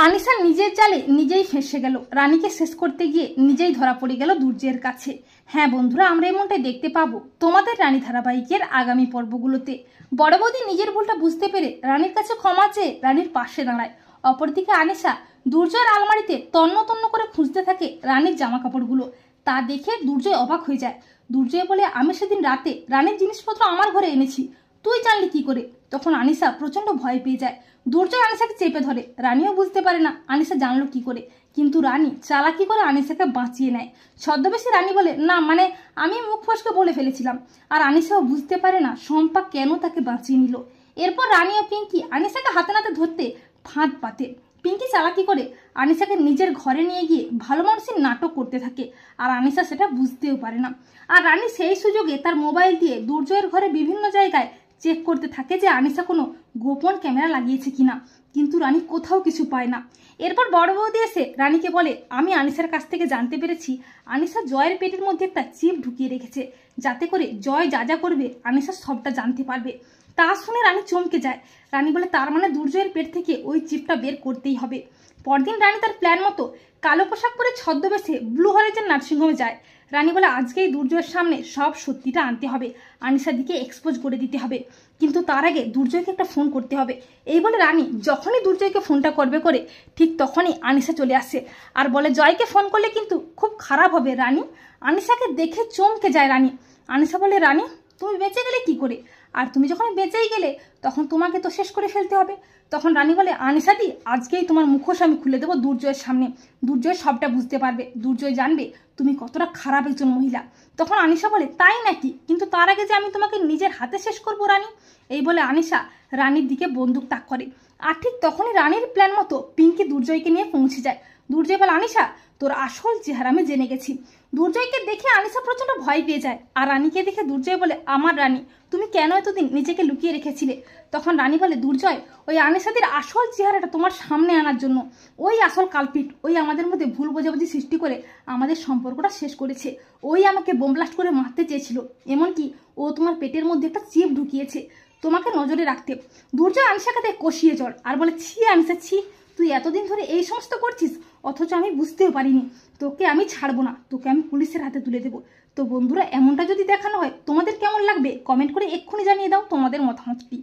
আনিসা নিজের জালে নিজেই ফেঁসে গেল। রানীকে শেষ করতে গিয়ে নিজেই ধরা পড়ে গেল দুর্জয়ের কাছে। হ্যাঁ বন্ধুরা, আমরা এমনটাই দেখতে পাবো তোমাদের রানী ধারাবাহিকের আগামী পর্বগুলোতে। বড় বৌদি নিজের ভুলটা বুঝতে পেরে রানীর কাছে ক্ষমা চেয়ে রানীর পাশে দাঁড়ায়। অপরদিকে আনিসা দুর্জয়ের আলমারিতে তন্ন তন্ন করে খুঁজতে থাকে রানীর জামা কাপড়গুলো। তা দেখে দুর্জয় অবাক হয়ে যায়। দুর্জয় বলে, আমি সেদিন রাতে রানীর জিনিসপত্র আমার ঘরে এনেছি, তুই জানলি কি করে? তখন আনিসা প্রচন্ড ভয় পেয়ে যায়। দুর্জয় আনিসাকে চেপে ধরে। রানীও বুঝতে পারে না আনিসা জানলো কি করে, কিন্তু রানী চালাকি করে আনিসাকে বাঁচিয়ে নেয়। ছদ্মবেশী রানী বলে, না মানে আমি মুখ ফসকে বলে ফেলেছিলাম। আর আনিসাও বুঝতে পারে না শম্পা কেন তাকে বাঁচিয়ে নিল। এরপর রানী ও পিঙ্কি আনিসাকে হাতে নাতে ধরতে ফাঁদ পাতে। পিঙ্কি চালাকি করে আনিসাকে নিজের ঘরে নিয়ে গিয়ে ভালো মানুষের নাটক করতে থাকে, আর আনিসা সেটা বুঝতেও পারে না। আর রানী সেই সুযোগে তার মোবাইল দিয়ে দুর্জয়ের ঘরে বিভিন্ন জায়গায় চেক করতে থাকে যে আনিসা কোনো গোপন ক্যামেরা লাগিয়েছে কিনা, কিন্তু রানী কোথাও কিছু পায় না। এরপর বড় বৌদি এসে রানীকে বলে, আমি আনিসার কাছ থেকে জানতে পেরেছি আনিসা জয়ের পেটের মধ্যে একটা চিপ ঢুকিয়ে রেখেছে, যাতে করে জয় যা যা করবে আনিসা সবটা জানতে পারবে। তা শুনে রানী চমকে যায়। রানী বলে, তার মানে দুর্জয়ের পেট থেকে ওই চিপটা বের করতেই হবে। পরদিন রানী তার প্ল্যান মতো কালো পোশাক পরে ছদ্মবেশে ব্লু হরিজন নার্সিংহোমে যায়। রানী বলে, আজকেই দুর্জয়ের সামনে সব সত্যিটা আনতে হবে, আনিসার দিকে এক্সপোজ করে দিতে হবে, কিন্তু তার আগে দুর্জয়কে একটা ফোন করতে হবে। এই বলে রানী যখনই দুর্জয়কে ফোনটা করবে করে ঠিক তখনই আনিসা চলে আসে আর বলে, জয়কে ফোন করলে কিন্তু খুব খারাপ হবে রানী। আনিসাকে দেখে চমকে যায় রানী। আনিসা বলে, রানী তুমি বেঁচে গেলে কি করে? আর তুমি যখন বেঁচেই গেলে তখন তোমাকে তো শেষ করে ফেলতে হবে। তখন রানী বলে, আনিসাদি আজকেই তোমার মুখোশ আমি খুলে দেবো দুর্জয়ের সামনে, দুর্জয় সবটা বুঝতে পারবে, দুর্জয় জানবে তুমি কতটা খারাপ একজন মহিলা। তখন আনিসা বলে, তাই নাকি? কিন্তু তার আগে যে আমি তোমাকে নিজের হাতে শেষ করবো রানী। এই বলে আনিসা রানীর দিকে বন্দুক তাক করে। আর ঠিক তখনই রানীর প্ল্যান মতো পিঙ্কি দুর্জয়কে নিয়ে পৌঁছে যায়। দুর্জয় বলে, আনিসা তোর আসল চেহারা আমি জেনে গেছি। দুর্জয়কে দেখে আনিসা প্রচন্ড ভয় পেয়ে যায়। আর রানীকে দেখে দুর্জয় বলে, আমার রানী তুমি কেন এতদিন নিজেকে লুকিয়ে রেখেছিলে? তখন রানী বলে, দুর্জয় ওই আনিসাদের আসল চেহারাটা তোমার সামনে আনার জন্য, ওই আসল কালপিট, ওই আমাদের মধ্যে ভুল বোঝাবুঝি সৃষ্টি করে আমাদের সম্পর্কটা শেষ করেছে, ওই আমাকে বোম ব্লাস্ট করে মারতে চেয়েছিল, এমনকি ও তোমার পেটের মধ্যে একটা চিপ ঢুকিয়েছে তোমাকে নজরে রাখতে। দুর্জয় আনিসাকে দেখে কষিয়ে চড় আর বলে, ছি আনিসা ছি, তুই এতদিন ধরে এই সমস্ত করছিস, অথচ আমি বুঝতেও পারিনি। তোকে আমি ছাড়বো না, তোকে আমি পুলিশের হাতে তুলে দেবো। তো বন্ধুরা, এমনটা যদি দেখানো হয় তোমাদের কেমন লাগবে কমেন্ট করে এক্ষুনি জানিয়ে দাও তোমাদের মতামতটি।